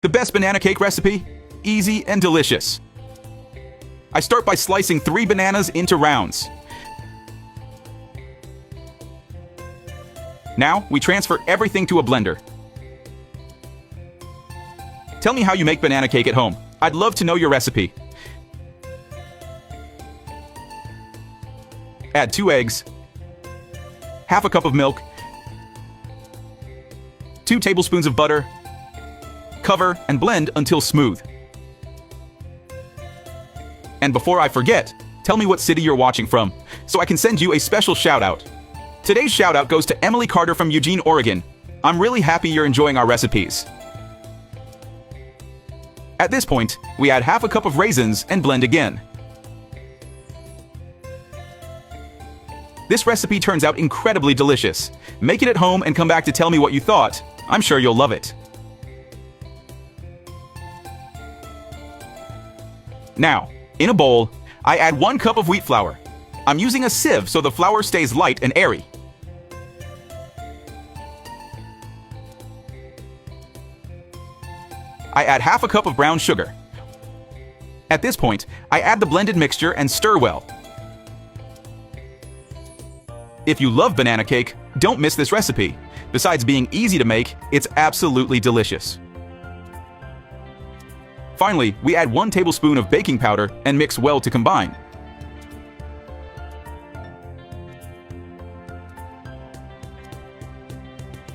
The best banana cake recipe? Easy and delicious. I start by slicing 3 bananas into rounds. Now, we transfer everything to a blender. Tell me how you make banana cake at home. I'd love to know your recipe. Add 2 eggs, half a cup of milk, 2 tablespoons of butter. Cover and blend until smooth. And before I forget, tell me what city you're watching from, so I can send you a special shout-out. Today's shout-out goes to Emily Carter from Eugene, Oregon. I'm really happy you're enjoying our recipes. At this point, we add half a cup of raisins and blend again. This recipe turns out incredibly delicious. Make it at home and come back to tell me what you thought. I'm sure you'll love it. Now, in a bowl, I add 1 cup of wheat flour. I'm using a sieve so the flour stays light and airy. I add half a cup of brown sugar. At this point, I add the blended mixture and stir well. If you love banana cake, don't miss this recipe. Besides being easy to make, it's absolutely delicious. Finally, we add 1 tablespoon of baking powder and mix well to combine.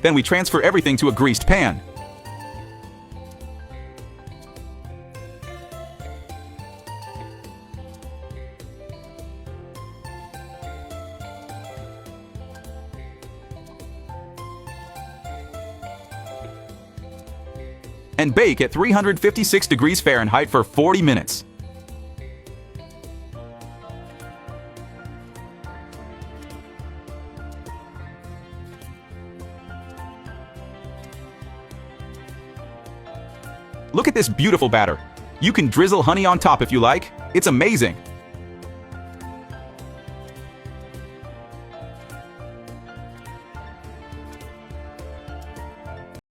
Then we transfer everything to a greased pan. And bake at 356 degrees Fahrenheit for 40 minutes. Look at this beautiful batter. You can drizzle honey on top if you like. It's amazing.